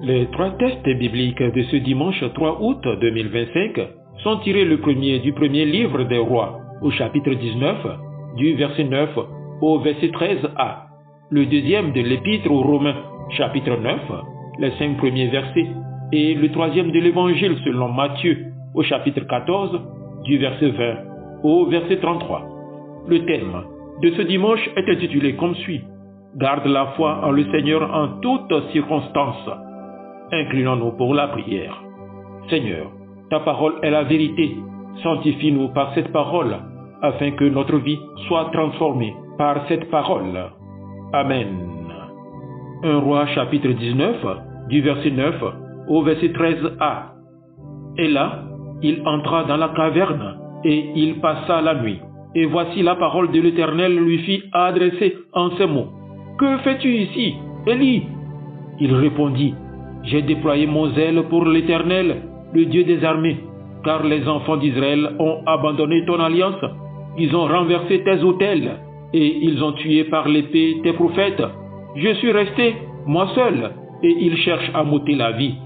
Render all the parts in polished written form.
Les trois textes bibliques de ce dimanche 3 août 2025 sont tirés le premier du premier livre des rois, au chapitre 19, du verset 9 au verset 13a. Le deuxième de l'épître aux Romains, chapitre 9, les 5 premiers versets, et le troisième de l'évangile selon Matthieu, au chapitre 14, du verset 20 au verset 33. Le thème de ce dimanche est intitulé comme suit: Garde la foi en le Seigneur en toutes circonstances. Inclinons-nous pour la prière. Seigneur, ta parole est la vérité. Sanctifie-nous par cette parole, afin que notre vie soit transformée par cette parole. Amen. 1 Roi chapitre 19, du verset 9 au verset 13a. Et là, il entra dans la caverne, et il passa la nuit. Et voici la parole de l'Éternel lui fit adresser en ces mots: Que fais-tu ici, Élie? Il répondit: J'ai déployé mon zèle pour l'Éternel, le Dieu des armées, car les enfants d'Israël ont abandonné ton alliance, ils ont renversé tes autels, et ils ont tué par l'épée tes prophètes. Je suis resté, moi seul, et ils cherchent à m'ôter la vie.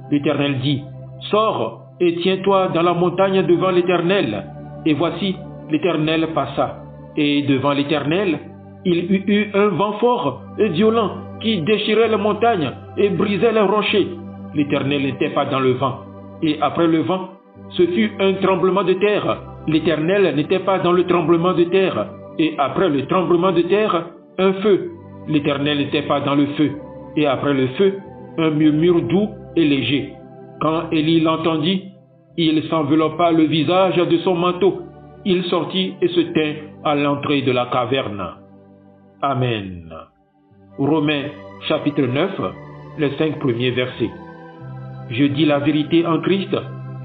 L'Éternel dit: Sors et tiens-toi dans la montagne devant l'Éternel. Et voici, l'Éternel passa, et devant l'Éternel, il y eut un vent fort et violent qui déchirait les montagnes et brisait les rochers. L'Éternel n'était pas dans le vent. Et après le vent, ce fut un tremblement de terre. L'Éternel n'était pas dans le tremblement de terre. Et après le tremblement de terre, un feu. L'Éternel n'était pas dans le feu. Et après le feu, un murmure doux et léger. Quand Élie l'entendit, il s'enveloppa le visage de son manteau. Il sortit et se tint à l'entrée de la caverne. Amen. Romains chapitre 9, les 5 premiers versets. Je dis la vérité en Christ,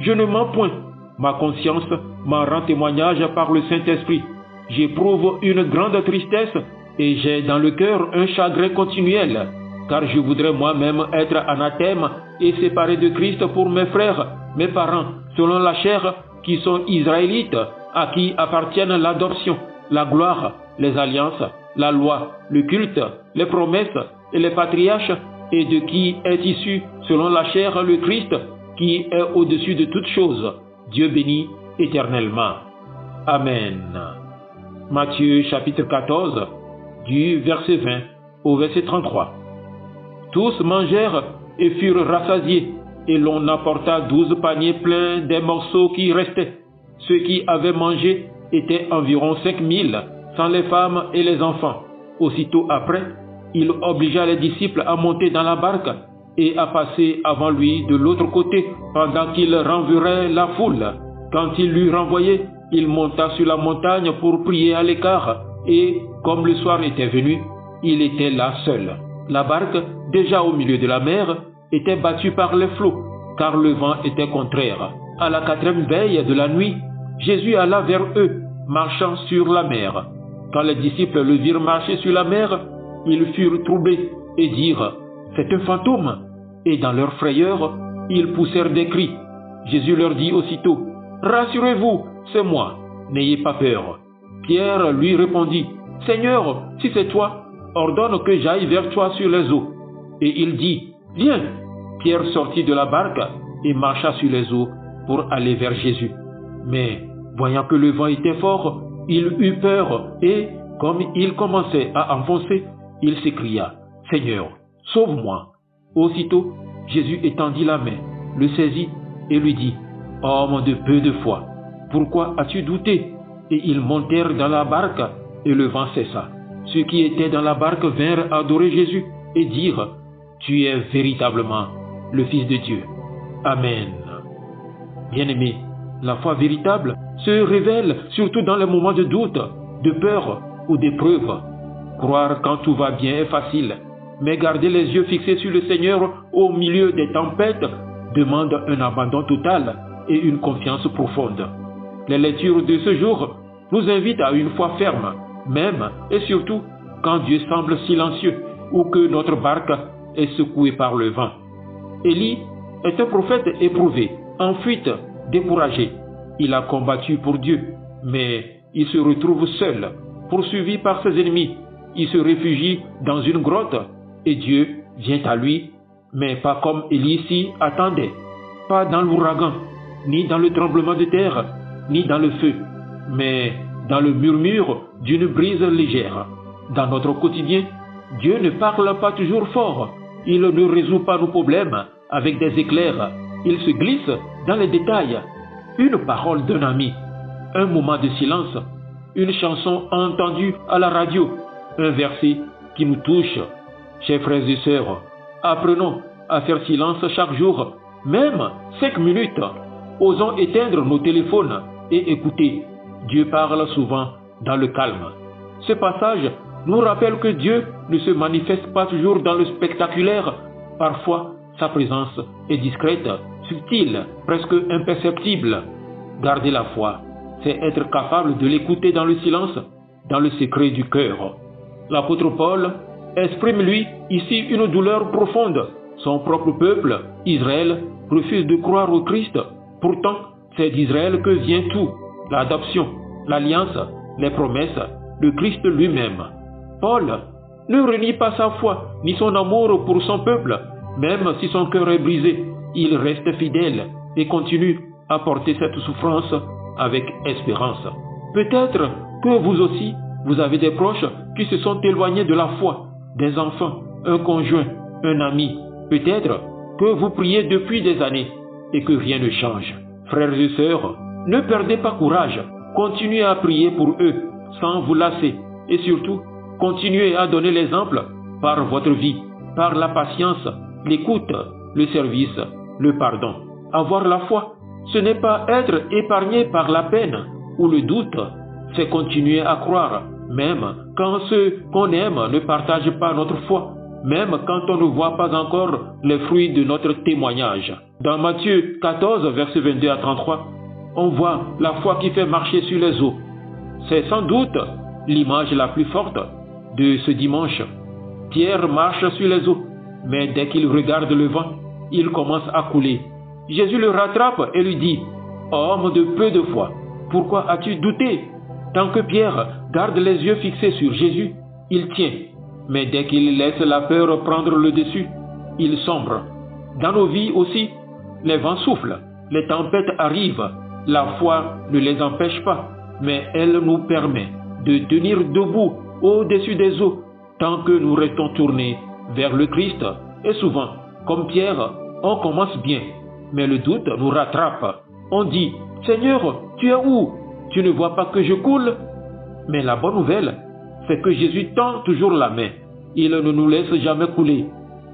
je ne mens point. Ma conscience m'en rend témoignage par le Saint-Esprit. J'éprouve une grande tristesse et j'ai dans le cœur un chagrin continuel, car je voudrais moi-même être anathème et séparé de Christ pour mes frères, mes parents, selon la chair, qui sont israélites, à qui appartiennent l'adoption, la gloire, les alliances, la loi, le culte, les promesses et les patriarches, et de qui est issu, selon la chair, le Christ, qui est au-dessus de toutes choses, Dieu béni éternellement. Amen. Matthieu chapitre 14, du verset 20 au verset 33. Tous mangèrent et furent rassasiés, et l'on apporta 12 paniers pleins des morceaux qui restaient. Ceux qui avaient mangé étaient environ 5000, sans les femmes et les enfants. Aussitôt après, il obligea les disciples à monter dans la barque et à passer avant lui de l'autre côté, pendant qu'il renverrait la foule. Quand il l'eut renvoyé, il monta sur la montagne pour prier à l'écart, et comme le soir était venu, il était là seul. La barque, déjà au milieu de la mer, était battue par les flots, car le vent était contraire. À la 4e veille de la nuit, Jésus alla vers eux, marchant sur la mer. Quand les disciples le virent marcher sur la mer, ils furent troublés et dirent: C'est un fantôme. Et dans leur frayeur, ils poussèrent des cris. Jésus leur dit aussitôt: Rassurez-vous, c'est moi, n'ayez pas peur. Pierre lui répondit: Seigneur, si c'est toi, ordonne que j'aille vers toi sur les eaux. Et il dit: Viens. Pierre sortit de la barque et marcha sur les eaux pour aller vers Jésus. Mais, voyant que le vent était fort, il eut peur et, comme il commençait à enfoncer, il s'écria: Seigneur, sauve-moi. Aussitôt, Jésus étendit la main, le saisit et lui dit: Homme de peu de foi, pourquoi as-tu douté? Et ils montèrent dans la barque et le vent cessa. Ceux qui étaient dans la barque vinrent adorer Jésus et dirent: Tu es véritablement le Fils de Dieu. Amen. Bien-aimés, la foi véritable se révèle surtout dans les moments de doute, de peur ou d'épreuve. Croire quand tout va bien est facile, mais garder les yeux fixés sur le Seigneur au milieu des tempêtes demande un abandon total et une confiance profonde. Les lectures de ce jour nous invitent à une foi ferme, même et surtout quand Dieu semble silencieux ou que notre barque est secouée par le vent. Élie est un prophète éprouvé, en fuite, découragé. Il a combattu pour Dieu, mais il se retrouve seul, poursuivi par ses ennemis. Il se réfugie dans une grotte et Dieu vient à lui mais pas comme Élie s'y attendait, pas dans l'ouragan, ni dans le tremblement de terre, ni dans le feu, mais dans le murmure d'une brise légère. Dans notre quotidien, Dieu ne parle pas toujours fort, il ne résout pas nos problèmes avec des éclairs, il se glisse dans les détails. Une parole d'un ami, un moment de silence, une chanson entendue à la radio, un verset qui nous touche. Chers frères et sœurs, apprenons à faire silence chaque jour, même 5 minutes. Osons éteindre nos téléphones et écouter. Dieu parle souvent dans le calme. Ce passage nous rappelle que Dieu ne se manifeste pas toujours dans le spectaculaire. Parfois, sa présence est discrète, subtile, presque imperceptible. Garder la foi, c'est être capable de l'écouter dans le silence, dans le secret du cœur. L'apôtre Paul exprime lui ici une douleur profonde. Son propre peuple, Israël, refuse de croire au Christ. Pourtant, c'est d'Israël que vient tout, l'adoption, l'alliance, les promesses, le Christ lui-même. Paul ne renie pas sa foi ni son amour pour son peuple, même si son cœur est brisé, il reste fidèle et continue à porter cette souffrance avec espérance. Peut-être que vous aussi, vous avez des proches qui se sont éloignés de la foi, des enfants, un conjoint, un ami. Peut-être que vous priez depuis des années et que rien ne change. Frères et sœurs, ne perdez pas courage. Continuez à prier pour eux sans vous lasser. Et surtout, continuez à donner l'exemple par votre vie, par la patience, l'écoute, le service, le pardon. Avoir la foi, ce n'est pas être épargné par la peine ou le doute, c'est continuer à croire, même quand ceux qu'on aime ne partagent pas notre foi, même quand on ne voit pas encore les fruits de notre témoignage. Dans Matthieu 14, versets 22 à 33, on voit la foi qui fait marcher sur les eaux. C'est sans doute l'image la plus forte de ce dimanche. Pierre marche sur les eaux, mais dès qu'il regarde le vent, il commence à couler. Jésus le rattrape et lui dit « Homme de peu de foi, pourquoi as-tu douté ?» Tant que Pierre garde les yeux fixés sur Jésus, il tient. Mais dès qu'il laisse la peur prendre le dessus, il sombre. Dans nos vies aussi, les vents soufflent, les tempêtes arrivent. La foi ne les empêche pas, mais elle nous permet de tenir debout au-dessus des eaux tant que nous restons tournés vers le Christ. Et souvent, comme Pierre, on commence bien, mais le doute nous rattrape. On dit « Seigneur, tu es où? Tu ne vois pas que je coule ?» Mais la bonne nouvelle, c'est que Jésus tend toujours la main. Il ne nous laisse jamais couler.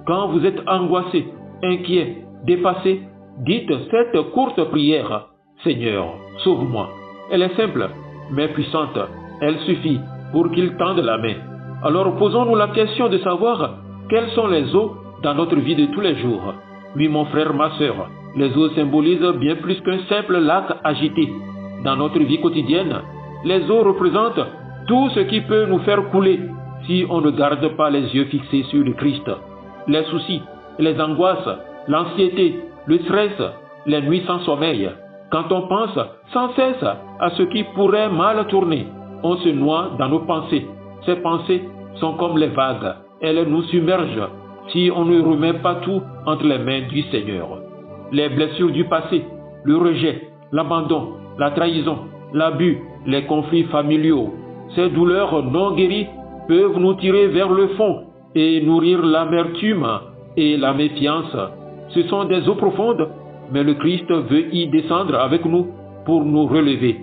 Quand vous êtes angoissé, inquiet, dépassé, dites cette courte prière « Seigneur, sauve-moi ». Elle est simple, mais puissante. Elle suffit pour qu'il tende la main. Alors posons-nous la question de savoir quelles sont les eaux dans notre vie de tous les jours. Oui, mon frère, ma sœur, les eaux symbolisent bien plus qu'un simple lac agité. Dans notre vie quotidienne, les eaux représentent tout ce qui peut nous faire couler si on ne garde pas les yeux fixés sur le Christ. Les soucis, les angoisses, l'anxiété, le stress, les nuits sans sommeil. Quand on pense sans cesse à ce qui pourrait mal tourner, on se noie dans nos pensées. Ces pensées sont comme les vagues. Elles nous submergent si on ne remet pas tout entre les mains du Seigneur. Les blessures du passé, le rejet, l'abandon, la trahison, l'abus, les conflits familiaux, ces douleurs non guéries peuvent nous tirer vers le fond et nourrir l'amertume et la méfiance. Ce sont des eaux profondes, mais le Christ veut y descendre avec nous pour nous relever.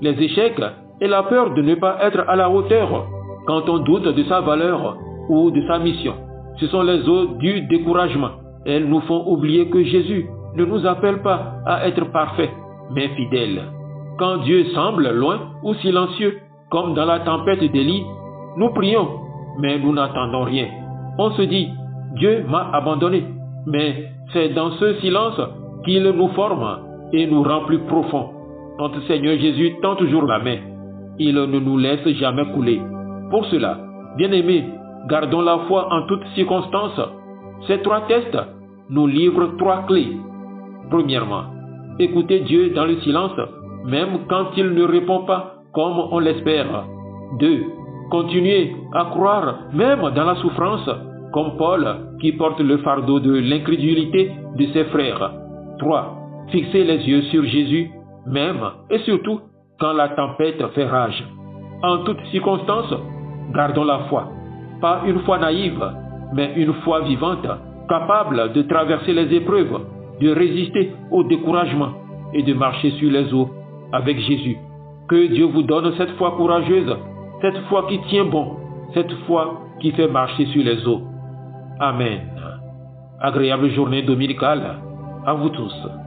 Les échecs et la peur de ne pas être à la hauteur quand on doute de sa valeur ou de sa mission, ce sont les eaux du découragement. Elles nous font oublier que Jésus ne nous appelle pas à être parfaits, mais fidèles. Quand Dieu semble loin ou silencieux, comme dans la tempête d'Élie, nous prions, mais nous n'entendons rien. On se dit, Dieu m'a abandonné, mais c'est dans ce silence qu'il nous forme et nous rend plus profonds. Notre Seigneur Jésus tend toujours la main. Il ne nous laisse jamais couler. Pour cela, bien-aimés, gardons la foi en toutes circonstances. Ces 3 tests nous livrent 3 clés. Premièrement, écoutez Dieu dans le silence, même quand il ne répond pas comme on l'espère. 2. Continuez à croire même dans la souffrance. comme Paul qui porte le fardeau de l'incrédulité de ses frères. 3. Fixer les yeux sur Jésus, même et surtout quand la tempête fait rage. En toutes circonstances, gardons la foi. Pas une foi naïve, mais une foi vivante, capable de traverser les épreuves, de résister au découragement et de marcher sur les eaux avec Jésus. Que Dieu vous donne cette foi courageuse, cette foi qui tient bon, cette foi qui fait marcher sur les eaux. Amen. Agréable journée dominicale à vous tous.